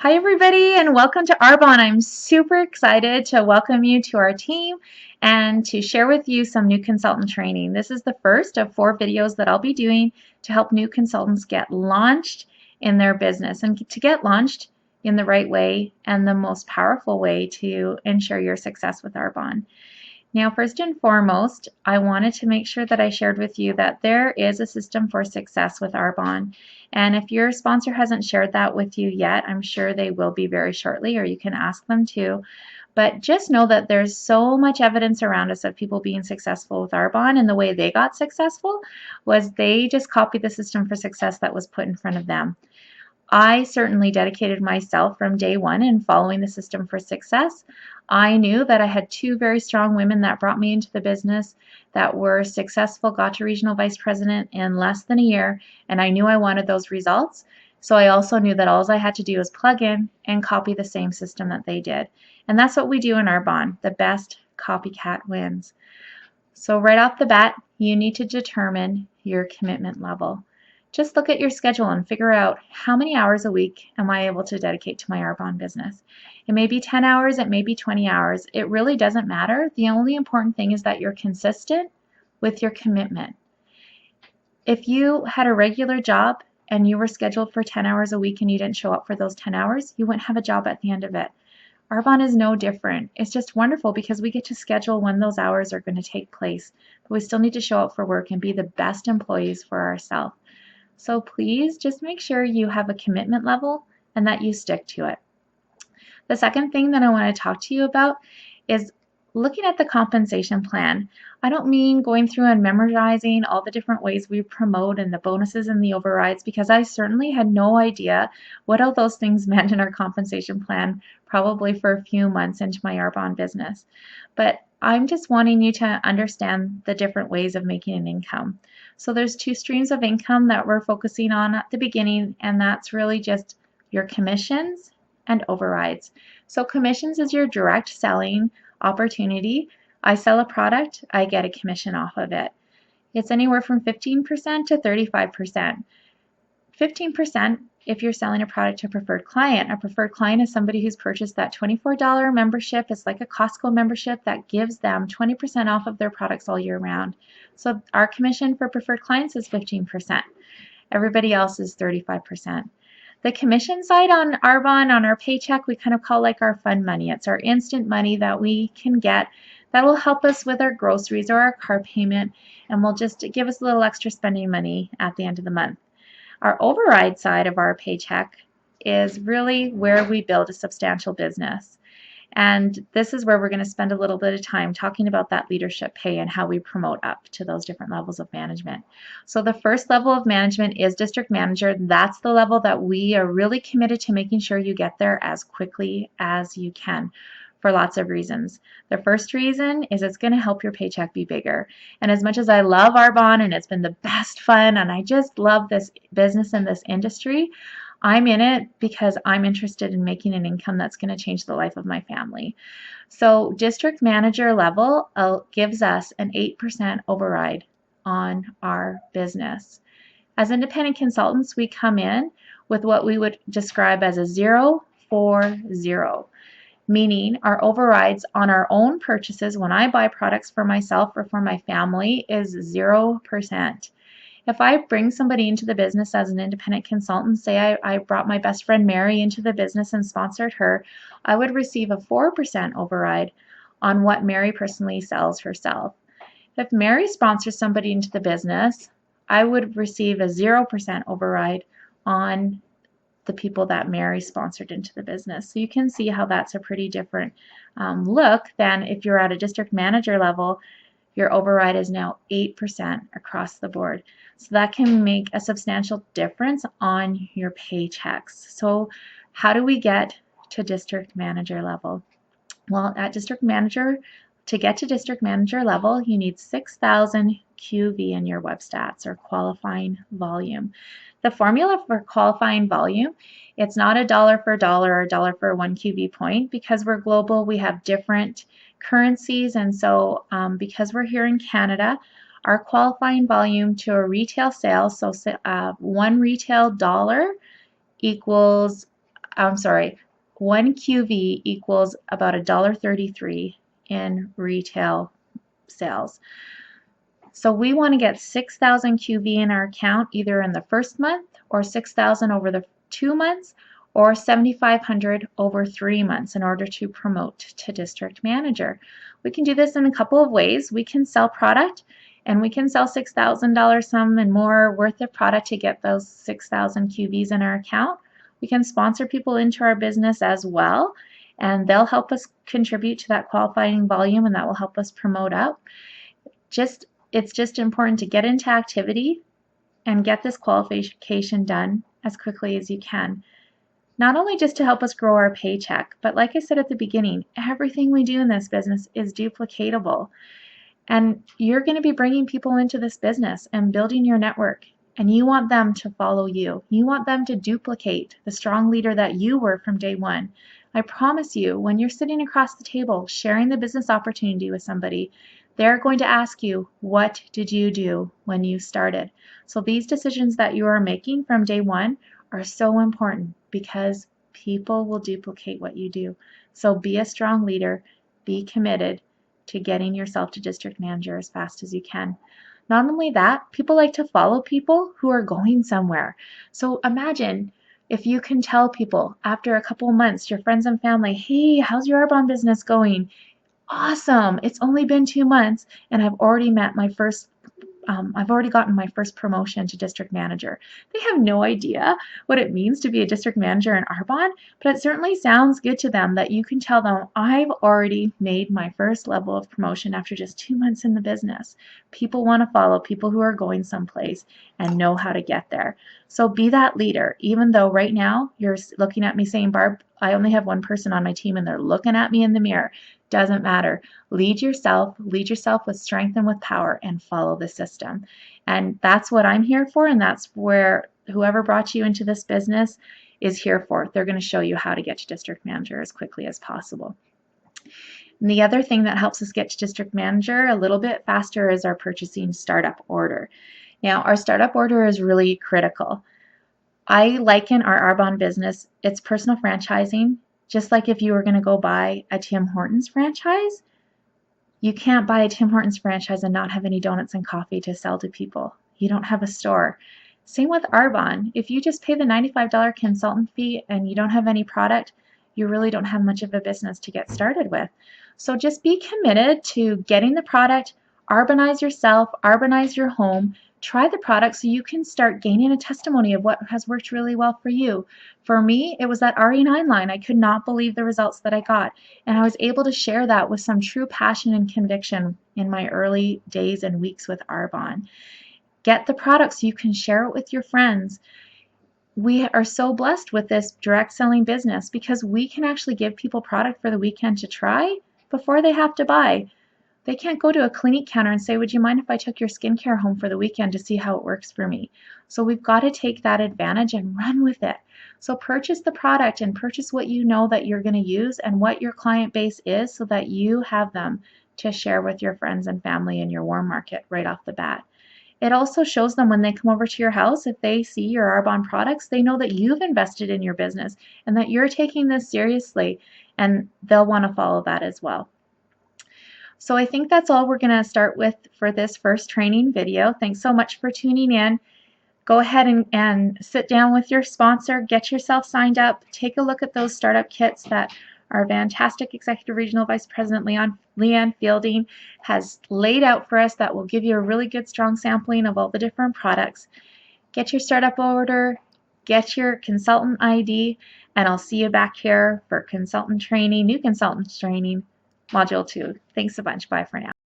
Hi, everybody, and welcome to Arbonne. I'm super excited to welcome you to our team and to share with you some new consultant training. This is the first of 4 videos that I'll be doing to help new consultants get launched in their business and to get launched in the right way and the most powerful way to ensure your success with Arbonne. Now, first and foremost, I wanted to make sure that I shared with you that there is a system for success with Arbonne. And if your sponsor hasn't shared that with you yet, I'm sure they will be very shortly, or you can ask them to. But just know that there's so much evidence around us of people being successful with Arbonne, and the way they got successful was they just copied the system for success that was put in front of them. I certainly dedicated myself from day one in following the system for success. I knew that I had 2 very strong women that brought me into the business that were successful, got to regional vice president in less than a year, and I knew I wanted those results. So I also knew that all I had to do was plug in and copy the same system that they did. And that's what we do in Arbonne. The best copycat wins. So right off the bat, you need to determine your commitment level. Just look at your schedule and figure out how many hours a week am I able to dedicate to my Arbonne business. It may be 10 hours, it may be 20 hours. It really doesn't matter. The only important thing is that you're consistent with your commitment. If you had a regular job and you were scheduled for 10 hours a week and you didn't show up for those 10 hours, you wouldn't have a job at the end of it. Arbonne is no different. It's just wonderful because we get to schedule when those hours are going to take place, but we still need to show up for work and be the best employees for ourselves. So please just make sure you have a commitment level and that you stick to it. The second thing that I want to talk to you about is looking at the compensation plan. I don't mean going through and memorizing all the different ways we promote and the bonuses and the overrides, because I certainly had no idea what all those things meant in our compensation plan, probably for a few months into my Arbonne business. But I'm just wanting you to understand the different ways of making an income. So there's 2 streams of income that we're focusing on at the beginning, and that's really just your commissions and overrides. So commissions is your direct selling opportunity. I sell a product, I get a commission off of it. It's anywhere from 15% to 35%. 15% if you're selling a product to a preferred client. A preferred client is somebody who's purchased that $24 membership. It's like a Costco membership that gives them 20% off of their products all year round. So our commission for preferred clients is 15%. Everybody else is 35%. The commission side on Arbonne, on our paycheck, we kind of call like our fun money. It's our instant money that we can get that will help us with our groceries or our car payment, and will just give us a little extra spending money at the end of the month. Our override side of our paycheck is really where we build a substantial business. And this is where we're going to spend a little bit of time talking about that leadership pay and how we promote up to those different levels of management. So the first level of management is district manager. That's the level that we are really committed to making sure you get there as quickly as you can, for lots of reasons. The first reason is it's going to help your paycheck be bigger. And as much as I love Arbonne and it's been the best fun and I just love this business and this industry, I'm in it because I'm interested in making an income that's going to change the life of my family. So district manager level gives us an 8% override on our business. As independent consultants, we come in with what we would describe as a 0-4-0, meaning our overrides on our own purchases when I buy products for myself or for my family is 0%. If I bring somebody into the business as an independent consultant, say I brought my best friend Mary into the business and sponsored her, I would receive a 4% override on what Mary personally sells herself. If Mary sponsors somebody into the business, I would receive a 0% override on the people that Mary sponsored into the business. So you can see how that's a pretty different look than if you're at a district manager level. Your override is now 8% across the board. So that can make a substantial difference on your paychecks. So how do we get to district manager level? Well, at district manager, to get to district manager level, you need 6,000 QV in your web stats, or qualifying volume. The formula for qualifying volume, it's not a dollar for a dollar or a dollar for 1 QV point, because we're global, we have different currencies, and so because we're here in Canada, our qualifying volume to a retail sale, so 1 retail dollar equals I'm sorry, 1 QV equals about $1.33 in retail sales. So we want to get 6,000 QV in our account either in the first month, or 6,000 over the 2 months, or 7,500 over 3 months in order to promote to district manager. We can do this in a couple of ways. We can sell product, and we can sell $6,000 some and more worth of product to get those 6,000 QVs in our account. We can sponsor people into our business as well, and they'll help us contribute to that qualifying volume, and that will help us promote up. It's just important to get into activity and get this qualification done as quickly as you can. Not only just to help us grow our paycheck, but like I said at the beginning, everything we do in this business is duplicatable. And you're going to be bringing people into this business and building your network, and you want them to follow you. You want them to duplicate the strong leader that you were from day one. I promise you, when you're sitting across the table sharing the business opportunity with somebody, they're going to ask you, what did you do when you started? So these decisions that you are making from day one are so important because people will duplicate what you do. So be a strong leader, be committed to getting yourself to district manager as fast as you can. Not only that, people like to follow people who are going somewhere. So imagine if you can tell people after a couple months, your friends and family, hey, how's your Arbonne business going? Awesome, it's only been 2 months and I've already gotten my first promotion to district manager. They have no idea what it means to be a district manager in Arbonne, but it certainly sounds good to them that you can tell them, I've already made my first level of promotion after just 2 months in the business. People want to follow people who are going someplace and know how to get there. So be that leader, even though right now you're looking at me saying, Barb, I only have one person on my team and they're looking at me in the mirror. Doesn't matter. Lead yourself with strength and with power, and follow the system. And that's what I'm here for, and that's where whoever brought you into this business is here for. They're going to show you how to get to district manager as quickly as possible. And the other thing that helps us get to district manager a little bit faster is our purchasing startup order. Now, our startup order is really critical. I liken our Arbonne business, it's personal franchising. Just like if you were going to go buy a Tim Hortons franchise, you can't buy a Tim Hortons franchise and not have any donuts and coffee to sell to people. You don't have a store. Same with Arbonne. If you just pay the $95 consultant fee and you don't have any product, you really don't have much of a business to get started with. So just be committed to getting the product, Arbonize yourself, Arbonize your home, try the product so you can start gaining a testimony of what has worked really well for you. For me, it was that RE9 line. I could not believe the results that I got, and I was able to share that with some true passion and conviction in my early days and weeks with Arbonne. Get the product so you can share it with your friends. We are so blessed with this direct selling business because we can actually give people product for the weekend to try before they have to buy. They can't go to a Clinique counter and say, would you mind if I took your skincare home for the weekend to see how it works for me? So we've got to take that advantage and run with it. So purchase the product and purchase what you know that you're going to use and what your client base is so that you have them to share with your friends and family in your warm market right off the bat. It also shows them when they come over to your house, if they see your Arbonne products, they know that you've invested in your business and that you're taking this seriously, and they'll want to follow that as well. So I think that's all we're going to start with for this first training video. Thanks so much for tuning in. Go ahead and sit down with your sponsor, get yourself signed up, take a look at those startup kits that our fantastic Executive Regional Vice President Leanne Fielding has laid out for us that will give you a really good strong sampling of all the different products. Get your startup order, get your consultant ID, and I'll see you back here for consultant training, new consultant training, Module 2. Thanks a bunch. Bye for now.